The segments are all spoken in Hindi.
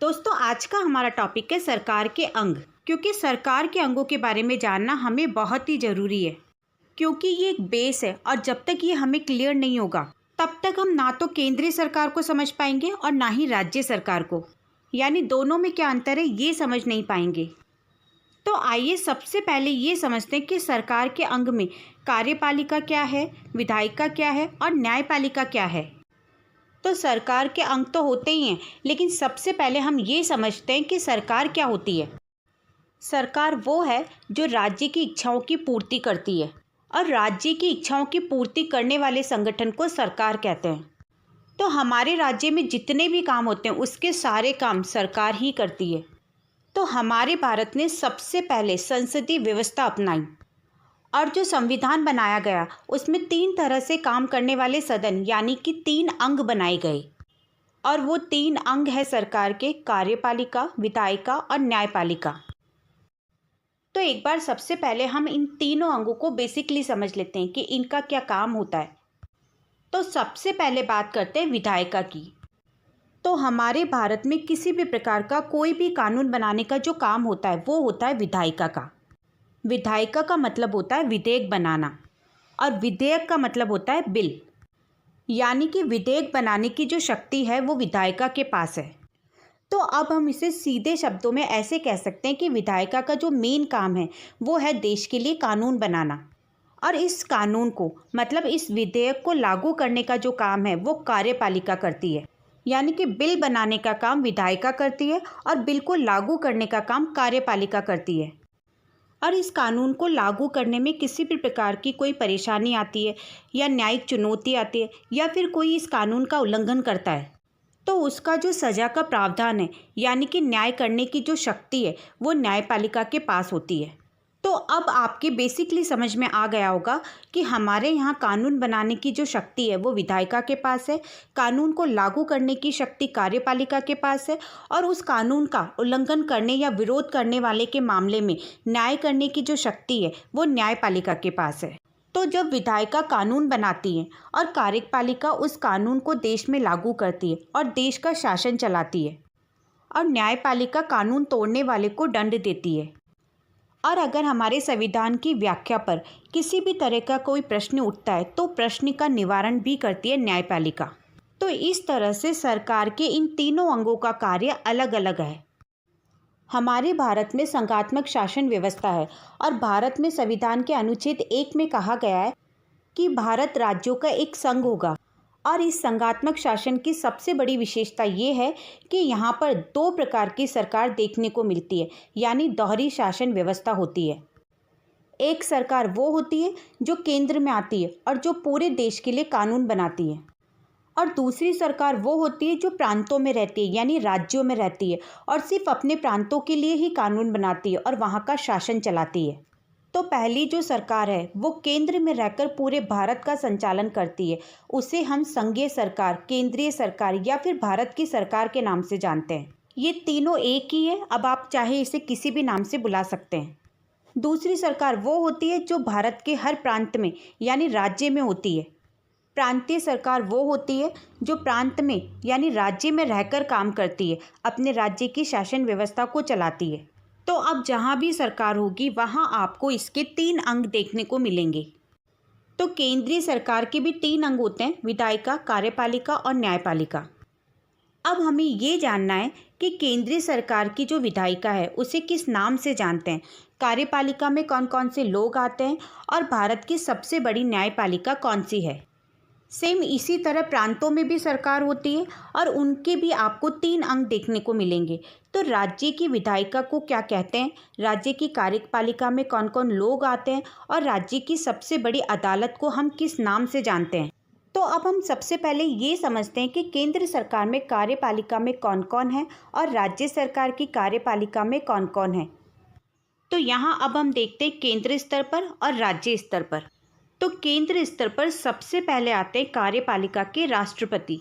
दोस्तों, आज का हमारा टॉपिक है सरकार के अंग। क्योंकि सरकार के अंगों के बारे में जानना हमें बहुत ही ज़रूरी है, क्योंकि ये एक बेस है और जब तक ये हमें क्लियर नहीं होगा तब तक हम ना तो केंद्रीय सरकार को समझ पाएंगे और ना ही राज्य सरकार को, यानी दोनों में क्या अंतर है ये समझ नहीं पाएंगे। तो आइए सबसे पहले ये समझते हैं कि सरकार के अंग में कार्यपालिका क्या है, विधायिका क्या है और न्यायपालिका क्या है। तो सरकार के अंग तो होते ही हैं, लेकिन सबसे पहले हम ये समझते हैं कि सरकार क्या होती है। सरकार वो है जो राज्य की इच्छाओं की पूर्ति करती है, और राज्य की इच्छाओं की पूर्ति करने वाले संगठन को सरकार कहते हैं। तो हमारे राज्य में जितने भी काम होते हैं उसके सारे काम सरकार ही करती है। तो हमारे भारत ने सबसे पहले संसदीय व्यवस्था अपनाई और जो संविधान बनाया गया उसमें 3 तरह से काम करने वाले सदन यानी कि 3 अंग बनाए गए, और वो 3 अंग है सरकार के कार्यपालिका, विधायिका और न्यायपालिका। तो एक बार सबसे पहले हम इन तीनों अंगों को बेसिकली समझ लेते हैं कि इनका क्या काम होता है। तो सबसे पहले बात करते हैं विधायिका की। तो हमारे भारत में किसी भी प्रकार का कोई भी कानून बनाने का जो काम होता है वो होता है विधायिका का। विधायिका का मतलब होता है विधेयक बनाना, और विधेयक का मतलब होता है बिल, यानी कि विधेयक बनाने की जो शक्ति है वो विधायिका के पास है। तो अब हम इसे सीधे शब्दों में ऐसे कह सकते हैं कि विधायिका का जो मेन काम है वो है देश के लिए कानून बनाना, और इस कानून को मतलब इस विधेयक को लागू करने का जो काम है वो कार्यपालिका करती है। यानी कि बिल बनाने का काम विधायिका करती है और बिल को लागू करने का काम कार्यपालिका करती है। और इस कानून को लागू करने में किसी भी प्रकार की कोई परेशानी आती है या न्यायिक चुनौती आती है या फिर कोई इस कानून का उल्लंघन करता है तो उसका जो सज़ा का प्रावधान है यानी कि न्याय करने की जो शक्ति है वो न्यायपालिका के पास होती है। तो अब आपके बेसिकली समझ में आ गया होगा कि हमारे यहाँ कानून बनाने की जो शक्ति है वो विधायिका के पास है, कानून को लागू करने की शक्ति कार्यपालिका के पास है, और उस कानून का उल्लंघन करने या विरोध करने वाले के मामले में न्याय करने की जो शक्ति है वो न्यायपालिका के पास है। तो जब विधायिका कानून बनाती है और कार्यपालिका उस कानून को देश में लागू करती है और देश का शासन चलाती है, और न्यायपालिका कानून तोड़ने वाले को दंड देती है। और अगर हमारे संविधान की व्याख्या पर किसी भी तरह का कोई प्रश्न उठता है तो प्रश्न का निवारण भी करती है न्यायपालिका। तो इस तरह से सरकार के इन तीनों अंगों का कार्य अलग अलग है। हमारे भारत में संघात्मक शासन व्यवस्था है, और भारत में संविधान के अनुच्छेद 1 में कहा गया है कि भारत राज्यों का एक संघ होगा। और इस संघात्मक शासन की सबसे बड़ी विशेषता ये है कि यहाँ पर 2 प्रकार की सरकार देखने को मिलती है, यानी दोहरी शासन व्यवस्था होती है। एक सरकार वो होती है जो केंद्र में आती है और जो पूरे देश के लिए कानून बनाती है, और दूसरी सरकार वो होती है जो प्रांतों में रहती है यानी राज्यों में रहती है और सिर्फ अपने प्रांतों के लिए ही कानून बनाती है और वहाँ का शासन चलाती है। तो पहली जो सरकार है वो केंद्र में रहकर पूरे भारत का संचालन करती है, उसे हम संघीय सरकार, केंद्रीय सरकार या फिर भारत की सरकार के नाम से जानते हैं। ये तीनों एक ही है, अब आप चाहे इसे किसी भी नाम से बुला सकते हैं। दूसरी सरकार वो होती है जो भारत के हर प्रांत में यानी राज्य में होती है। प्रांतीय सरकार वो होती है जो प्रांत में यानी राज्य में रहकर काम करती है, अपने राज्य की शासन व्यवस्था को चलाती है। तो अब जहाँ भी सरकार होगी वहाँ आपको इसके 3 अंग देखने को मिलेंगे। तो केंद्रीय सरकार के भी 3 अंग होते हैं, विधायिका, कार्यपालिका और न्यायपालिका। अब हमें ये जानना है कि केंद्रीय सरकार की जो विधायिका है उसे किस नाम से जानते हैं, कार्यपालिका में कौन कौन से लोग आते हैं, और भारत की सबसे बड़ी न्यायपालिका कौन सी है। सेम इसी तरह प्रांतों में भी सरकार होती है और उनके भी आपको 3 अंग देखने को मिलेंगे। तो राज्य की विधायिका को क्या कहते हैं, राज्य की कार्यपालिका में कौन कौन लोग आते हैं, और राज्य की सबसे बड़ी अदालत को हम किस नाम से जानते हैं। तो अब हम सबसे पहले ये समझते हैं कि केंद्र सरकार में कार्यपालिका में कौन कौन है और राज्य सरकार की कार्यपालिका में कौन कौन है। तो यहाँ अब हम देखते हैं केंद्र स्तर पर और राज्य स्तर पर। तो केंद्र स्तर पर सबसे पहले आते हैं कार्यपालिका के राष्ट्रपति।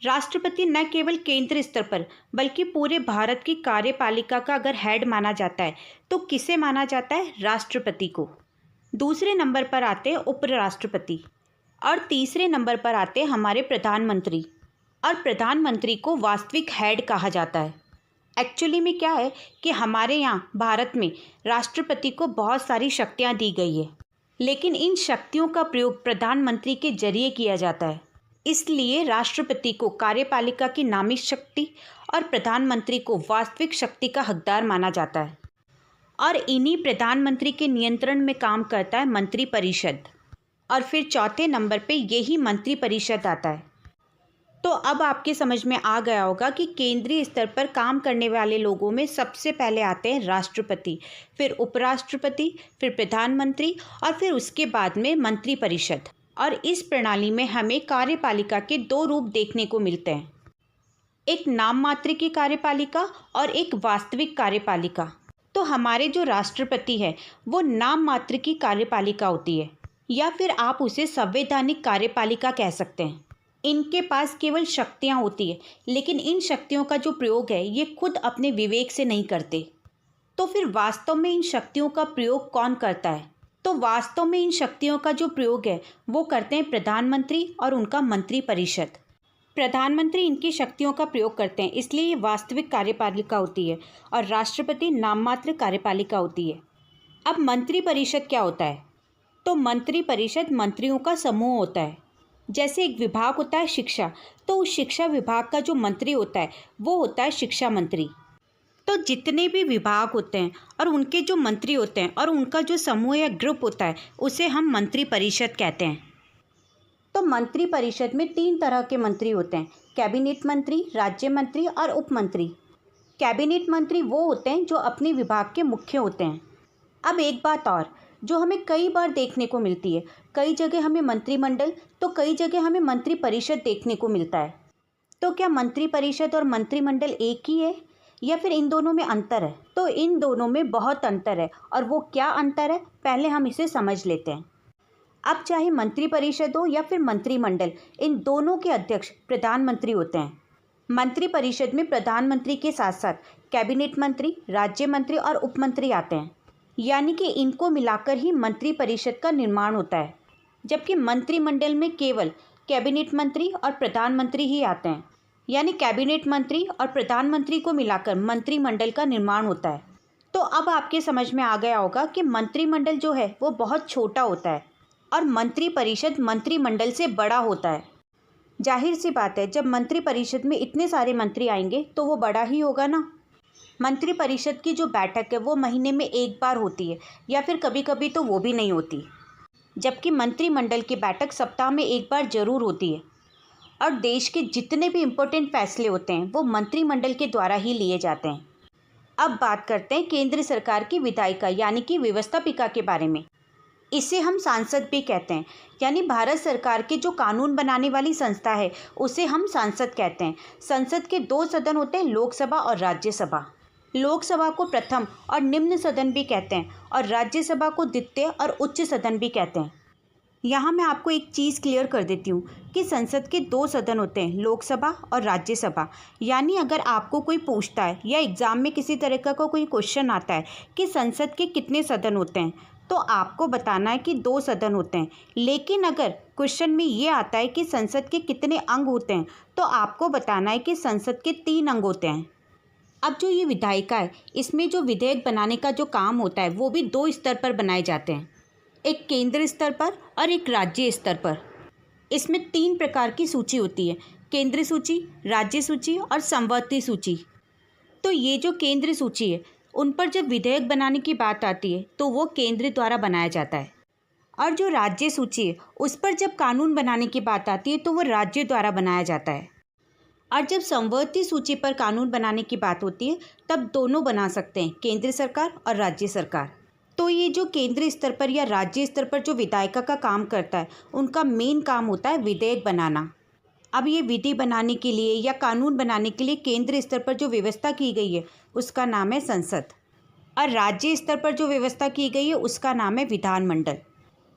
राष्ट्रपति न केवल केंद्र स्तर पर बल्कि पूरे भारत की कार्यपालिका का अगर हेड माना जाता है तो किसे माना जाता है, राष्ट्रपति को। दूसरे नंबर पर आते हैं उपराष्ट्रपति, और तीसरे नंबर पर आते हैं हमारे प्रधानमंत्री। और प्रधानमंत्री को वास्तविक हेड कहा जाता है। एक्चुअली में क्या है कि हमारे यहाँ भारत में राष्ट्रपति को बहुत सारी शक्तियाँ दी गई है, लेकिन इन शक्तियों का प्रयोग प्रधानमंत्री के जरिए किया जाता है। इसलिए राष्ट्रपति को कार्यपालिका की नामित शक्ति और प्रधानमंत्री को वास्तविक शक्ति का हकदार माना जाता है। और इन्हीं प्रधानमंत्री के नियंत्रण में काम करता है मंत्रिपरिषद, और फिर चौथे नंबर पे यही मंत्रिपरिषद आता है। तो अब आपके समझ में आ गया होगा कि केंद्रीय स्तर पर काम करने वाले लोगों में सबसे पहले आते हैं राष्ट्रपति, फिर उपराष्ट्रपति, फिर प्रधानमंत्री और फिर उसके बाद में मंत्रिपरिषद। और इस प्रणाली में हमें कार्यपालिका के दो रूप देखने को मिलते हैं, एक नाम मात्र की कार्यपालिका और एक वास्तविक कार्यपालिका। तो हमारे जो राष्ट्रपति है वो नाम मात्र की कार्यपालिका होती है, या फिर आप उसे संवैधानिक कार्यपालिका कह सकते हैं। इनके पास केवल शक्तियाँ होती है, लेकिन इन शक्तियों का जो प्रयोग है ये खुद अपने विवेक से नहीं करते। तो फिर वास्तव में इन शक्तियों का प्रयोग कौन करता है? तो वास्तव में इन शक्तियों का जो प्रयोग है वो करते हैं प्रधानमंत्री और उनका मंत्रिपरिषद। प्रधानमंत्री इनकी शक्तियों का प्रयोग करते हैं, इसलिए ये वास्तविक कार्यपालिका होती है और राष्ट्रपति नाममात्र कार्यपालिका होती है। अब मंत्रिपरिषद क्या होता है? तो मंत्रिपरिषद मंत्रियों का समूह होता है। जैसे एक विभाग होता है शिक्षा, तो उस शिक्षा विभाग का जो मंत्री होता है वो होता है शिक्षा मंत्री। तो जितने भी विभाग होते हैं और उनके जो मंत्री होते हैं और उनका जो समूह या ग्रुप होता है उसे हम मंत्रिपरिषद कहते हैं। तो मंत्रिपरिषद में 3 तरह के मंत्री होते हैं, कैबिनेट मंत्री, राज्य मंत्री और उप मंत्री। कैबिनेट मंत्री वो होते हैं जो अपने विभाग के मुख्य होते हैं। अब एक बात और जो हमें कई बार देखने को मिलती है, कई जगह हमें मंत्रिमंडल तो कई जगह हमें मंत्रिपरिषद देखने को मिलता है। तो क्या मंत्रिपरिषद और मंत्रिमंडल एक ही है या फिर इन दोनों में अंतर है? तो इन दोनों में बहुत अंतर है, और वो क्या अंतर है पहले हम इसे समझ लेते हैं। अब चाहे मंत्रिपरिषद हो या फिर मंत्रिमंडल, इन दोनों के अध्यक्ष प्रधानमंत्री होते हैं। मंत्रिपरिषद में प्रधानमंत्री के साथ साथ कैबिनेट मंत्री, राज्य मंत्री और उप मंत्री आते हैं, यानी कि इनको मिलाकर ही मंत्रिपरिषद का निर्माण होता है। जबकि मंत्रिमंडल में केवल कैबिनेट मंत्री और प्रधानमंत्री ही आते हैं, यानी कैबिनेट मंत्री और प्रधानमंत्री को मिलाकर मंत्रिमंडल का निर्माण होता है। तो अब आपके समझ में आ गया होगा कि मंत्रिमंडल जो है वो बहुत छोटा होता है और मंत्रिपरिषद मंत्रिमंडल से बड़ा होता है। जाहिर सी बात है, जब मंत्रिपरिषद में इतने सारे मंत्री आएंगे तो वो बड़ा ही होगा ना। मंत्रिपरिषद की जो बैठक है वो महीने में एक बार होती है, या फिर कभी कभी तो वो भी नहीं होती। जबकि मंत्रिमंडल की बैठक सप्ताह में एक बार जरूर होती है। और देश के जितने भी इम्पोर्टेंट फैसले होते हैं वो मंत्रिमंडल के द्वारा ही लिए जाते हैं। अब बात करते हैं केंद्र सरकार की विधायिका यानी कि व्यवस्थापिका के बारे में। इसे हम सांसद भी कहते हैं, यानी भारत सरकार के जो कानून बनाने वाली संस्था है उसे हम सांसद कहते हैं। संसद के 2 सदन होते हैं, लोकसभा और राज्यसभा। लोकसभा को प्रथम और निम्न सदन भी कहते हैं और राज्यसभा को द्वितीय और उच्च सदन भी कहते हैं। यहाँ मैं आपको एक चीज़ क्लियर कर देती हूँ कि संसद के 2 सदन होते हैं, लोकसभा और राज्यसभा। यानी अगर आपको कोई पूछता है या एग्ज़ाम में किसी तरह का कोई क्वेश्चन आता है कि संसद के कितने सदन होते हैं, तो आपको बताना है कि 2 सदन होते हैं। लेकिन अगर क्वेश्चन में ये आता है कि संसद के कितने अंग होते हैं, तो आपको बताना है कि संसद के 3 अंग होते हैं। अब जो ये विधायिका है, इसमें जो विधेयक बनाने का जो काम होता है वो भी 2 स्तर पर बनाए जाते हैं, एक केंद्र स्तर पर और एक राज्य स्तर पर। इसमें 3 प्रकार की सूची होती है, केंद्र सूची, राज्य सूची और समवर्ती सूची। तो ये जो केंद्र सूची है उन पर जब विधेयक बनाने की बात आती है तो वो केंद्र द्वारा बनाया जाता है, और जो राज्य सूची है उस पर जब कानून बनाने की बात आती है तो वो राज्य द्वारा बनाया जाता है। और जब समवर्ती सूची पर कानून बनाने की बात होती है तब दोनों बना सकते हैं, केंद्र सरकार और राज्य सरकार। तो ये जो केंद्रीय स्तर पर या राज्य स्तर पर जो विधायिका का काम करता है उनका मेन काम होता है विधेयक बनाना। अब ये विधि बनाने के लिए या कानून बनाने के लिए केंद्र स्तर पर जो व्यवस्था की गई है उसका नाम है संसद, और राज्य स्तर पर जो व्यवस्था की गई है उसका नाम है विधानमंडल।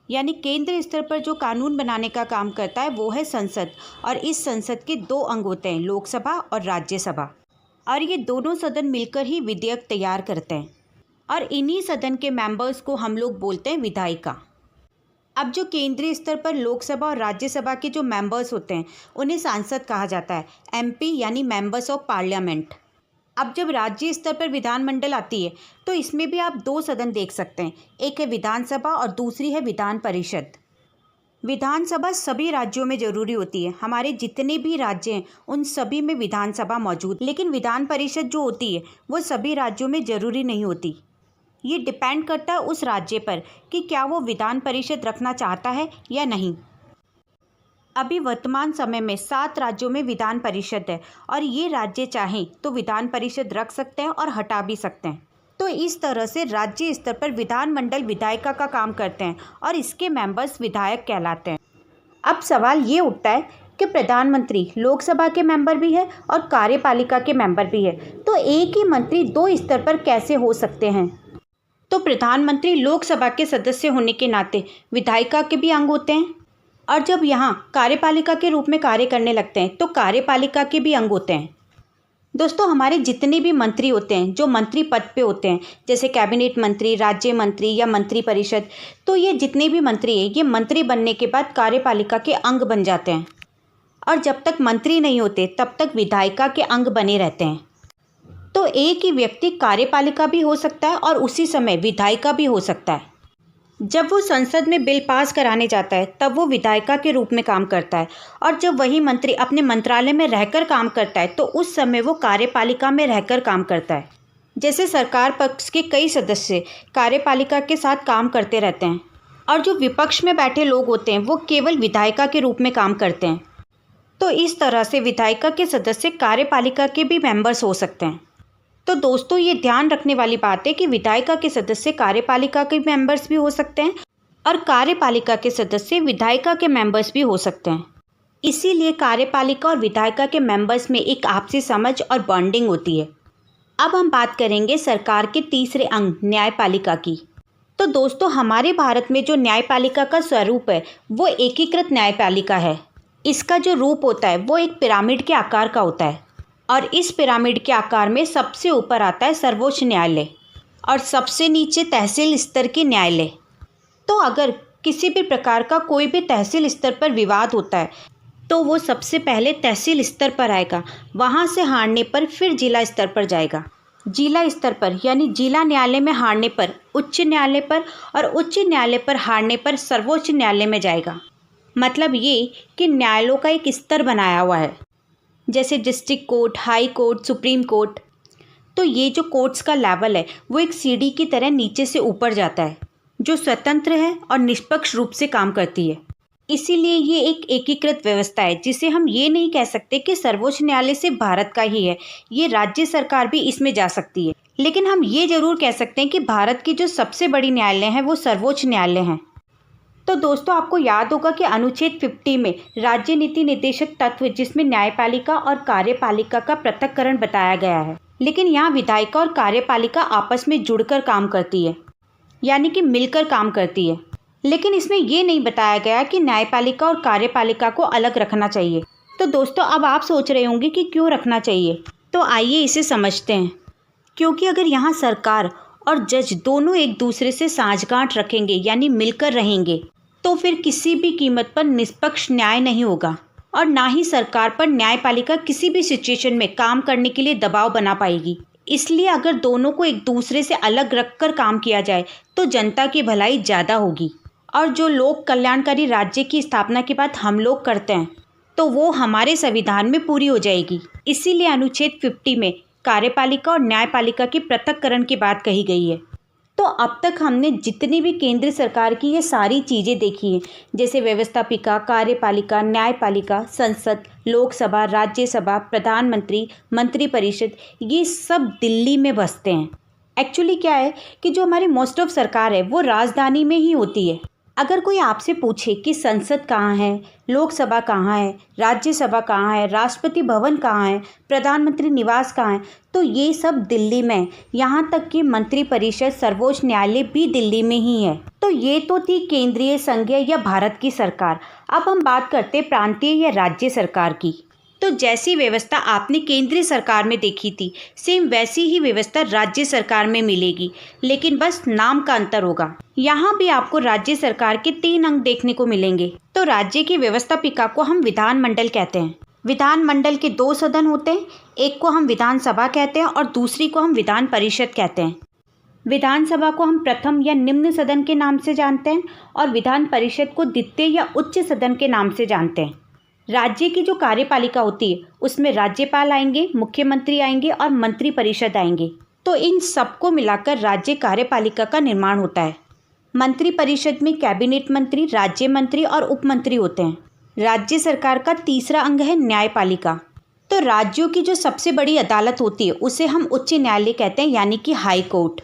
यानी केंद्र स्तर पर जो कानून बनाने का काम करता है वो है संसद, और इस संसद के 2 अंग होते हैं, लोकसभा और राज्यसभा, और ये दोनों सदन मिलकर ही विधेयक तैयार करते हैं। और इन्हीं सदन के मेंबर्स को हम लोग बोलते हैं विधायिका। अब जो केंद्रीय स्तर पर लोकसभा और राज्यसभा के जो मेंबर्स होते हैं उन्हें सांसद कहा जाता है, MP यानी मेंबर्स ऑफ पार्लियामेंट। अब जब राज्य स्तर पर विधानमंडल आती है तो इसमें भी आप दो सदन देख सकते हैं, एक है विधानसभा और दूसरी है विधान परिषद। विधानसभा सभी राज्यों में ज़रूरी होती है, हमारे जितने भी राज्य हैं उन सभी में विधानसभा मौजूद, लेकिन विधान परिषद जो होती है वो सभी राज्यों में ज़रूरी नहीं होती। ये डिपेंड करता है उस राज्य पर कि क्या वो विधान परिषद रखना चाहता है या नहीं। अभी वर्तमान समय में 7 राज्यों में विधान परिषद है और ये राज्य चाहें तो विधान परिषद रख सकते हैं और हटा भी सकते हैं। तो इस तरह से राज्य स्तर पर विधानमंडल विधायिका का काम करते हैं और इसके मेंबर्स विधायक कहलाते हैं। अब सवाल ये उठता है कि प्रधानमंत्री लोकसभा के मेंबर भी है और कार्यपालिका के मेंबर भी है, तो एक ही मंत्री 2 स्तर पर कैसे हो सकते हैं? तो प्रधानमंत्री लोकसभा के सदस्य होने के नाते विधायिका के भी अंग होते हैं और जब यहाँ कार्यपालिका के रूप में कार्य करने लगते हैं तो कार्यपालिका के भी अंग होते हैं। दोस्तों, हमारे जितने भी मंत्री होते हैं जो मंत्री पद पे होते हैं, जैसे कैबिनेट मंत्री, राज्य मंत्री या मंत्री परिषद, तो ये जितने भी मंत्री हैं ये मंत्री बनने के बाद कार्यपालिका के अंग बन जाते हैं और जब तक मंत्री नहीं होते तब तक विधायिका के अंग बने रहते हैं। तो एक ही व्यक्ति कार्यपालिका भी हो सकता है और उसी समय विधायिका भी हो सकता है। जब वो संसद में बिल पास कराने जाता है तब वो विधायिका के रूप में काम करता है और जब वही मंत्री अपने मंत्रालय में रहकर काम करता है तो उस समय वो कार्यपालिका में रहकर काम करता है। जैसे सरकार पक्ष के कई सदस्य कार्यपालिका के साथ काम करते रहते हैं और जो विपक्ष में बैठे लोग होते हैं वो केवल विधायिका के रूप में काम करते हैं। तो इस तरह से विधायिका के सदस्य कार्यपालिका के भी मेंबर्स हो सकते हैं। तो दोस्तों, ये ध्यान रखने वाली बात है कि विधायिका के सदस्य कार्यपालिका के मेंबर्स भी हो सकते हैं और कार्यपालिका के सदस्य विधायिका के मेंबर्स भी हो सकते हैं। इसीलिए कार्यपालिका और विधायिका के मेंबर्स में एक आपसी समझ और बॉन्डिंग होती है। अब हम बात करेंगे सरकार के तीसरे अंग न्यायपालिका की। तो दोस्तों, हमारे भारत में जो न्यायपालिका का स्वरूप है वो एकीकृत न्यायपालिका है। इसका जो रूप होता है वो एक पिरामिड के आकार का होता है और इस पिरामिड के आकार में सबसे ऊपर आता है सर्वोच्च न्यायालय और सबसे नीचे तहसील स्तर के न्यायालय। तो अगर किसी भी प्रकार का कोई भी तहसील स्तर पर विवाद होता है तो वो सबसे पहले तहसील स्तर पर आएगा, वहाँ से हारने पर फिर जिला स्तर पर जाएगा। जिला स्तर पर यानी जिला न्यायालय में हारने पर उच्च न्यायालय पर और उच्च न्यायालय पर हारने पर सर्वोच्च न्यायालय में जाएगा। मतलब ये कि न्यायालयों का एक स्तर बनाया हुआ है, जैसे district court, high court, supreme court. तो ये जो कोर्ट्स का लेवल है वो एक सीढ़ी की तरह नीचे से ऊपर जाता है, जो स्वतंत्र है और निष्पक्ष रूप से काम करती है। इसीलिए ये एक एकीकृत व्यवस्था है जिसे हम ये नहीं कह सकते कि सर्वोच्च न्यायालय सिर्फ भारत का ही है, ये राज्य सरकार भी इसमें जा सकती है। लेकिन हम ये ज़रूर कह सकते हैं कि भारत की जो सबसे बड़ी न्यायालय है वो सर्वोच्च न्यायालय हैं। तो दोस्तों, आपको याद होगा कि अनुच्छेद 50 में राज्य नीति निर्देशक तत्व, जिसमें न्यायपालिका और कार्यपालिका का पृथक्करण बताया गया है, लेकिन यहाँ विधायिका और कार्यपालिका आपस में जुड़कर काम करती है, यानी कि मिलकर काम करती है। लेकिन इसमें ये नहीं बताया गया कि न्यायपालिका और कार्यपालिका को अलग रखना चाहिए। तो दोस्तों, अब आप सोच रहे होंगे कि क्यों रखना चाहिए, तो आइए इसे समझते हैं। क्योंकि अगर यहाँ सरकार और जज दोनों एक दूसरे से साझगांठ रखेंगे यानी मिलकर रहेंगे तो फिर किसी भी कीमत पर निष्पक्ष न्याय नहीं होगा और ना ही सरकार पर न्यायपालिका किसी भी सिचुएशन में काम करने के लिए दबाव बना पाएगी। इसलिए अगर दोनों को एक दूसरे से अलग रखकर काम किया जाए तो जनता की भलाई ज़्यादा होगी और जो लोक कल्याणकारी राज्य की स्थापना की बात हम लोग करते हैं तो वो हमारे संविधान में पूरी हो जाएगी। इसीलिए अनुच्छेद 50 में कार्यपालिका और न्यायपालिका के पृथक्करण की बात कही गई है। तो अब तक हमने जितनी भी केंद्र सरकार की ये सारी चीज़ें देखी हैं, जैसे व्यवस्थापिका, कार्यपालिका, न्यायपालिका, संसद, लोकसभा, राज्यसभा, प्रधानमंत्री, मंत्रिपरिषद, ये सब दिल्ली में बसते हैं। एक्चुअली क्या है कि जो हमारी मोस्ट ऑफ सरकार है वो राजधानी में ही होती है। अगर कोई आपसे पूछे कि संसद कहाँ है, लोकसभा कहाँ है, राज्यसभा कहाँ है, राष्ट्रपति भवन कहाँ है, प्रधानमंत्री निवास कहाँ है, तो ये सब दिल्ली में। यहाँ तक कि मंत्रिपरिषद, सर्वोच्च न्यायालय भी दिल्ली में ही है। तो ये तो थी केंद्रीय, संघीय या भारत की सरकार। अब हम बात करते प्रांतीय या राज्य सरकार की। तो जैसी व्यवस्था आपने केंद्रीय सरकार में देखी थी, सेम वैसी ही व्यवस्था राज्य सरकार में मिलेगी, लेकिन बस नाम का अंतर होगा। यहाँ भी आपको राज्य सरकार के 3 अंग देखने को मिलेंगे। तो राज्य की व्यवस्थापिका को हम विधानमंडल कहते हैं विधानमंडल के 2 सदन होते हैं, एक को हम विधानसभा कहते हैं और दूसरी को हम विधान परिषद कहते हैं। विधानसभा को हम प्रथम या निम्न सदन के नाम से जानते हैं और विधान परिषद को द्वितीय या उच्च सदन के नाम से जानते हैं। राज्य की जो कार्यपालिका होती है उसमें राज्यपाल आएंगे, मुख्यमंत्री आएंगे और मंत्री परिषद आएंगे। तो इन सबको मिलाकर राज्य कार्यपालिका का निर्माण होता है। मंत्री परिषद में कैबिनेट मंत्री, राज्य मंत्री और उप मंत्री होते हैं। राज्य सरकार का तीसरा अंग है न्यायपालिका। तो राज्यों की जो सबसे बड़ी अदालत होती है उसे हम उच्च न्यायालय कहते हैं, यानी कि हाई कोर्ट।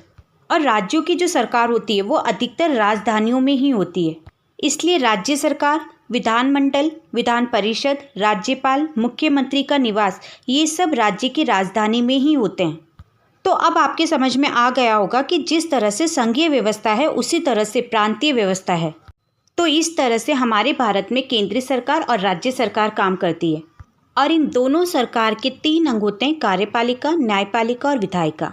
और राज्यों की जो सरकार होती है वो अधिकतर राजधानियों में ही होती है। इसलिए राज्य सरकार, विधानमंडल, विधान परिषद, राज्यपाल, मुख्यमंत्री का निवास, ये सब राज्य की राजधानी में ही होते हैं। तो अब आपके समझ में आ गया होगा कि जिस तरह से संघीय व्यवस्था है उसी तरह से प्रांतीय व्यवस्था है। तो इस तरह से हमारे भारत में केंद्रीय सरकार और राज्य सरकार काम करती है और इन दोनों सरकार के 3 अंग होते हैं, कार्यपालिका, न्यायपालिका और विधायिका।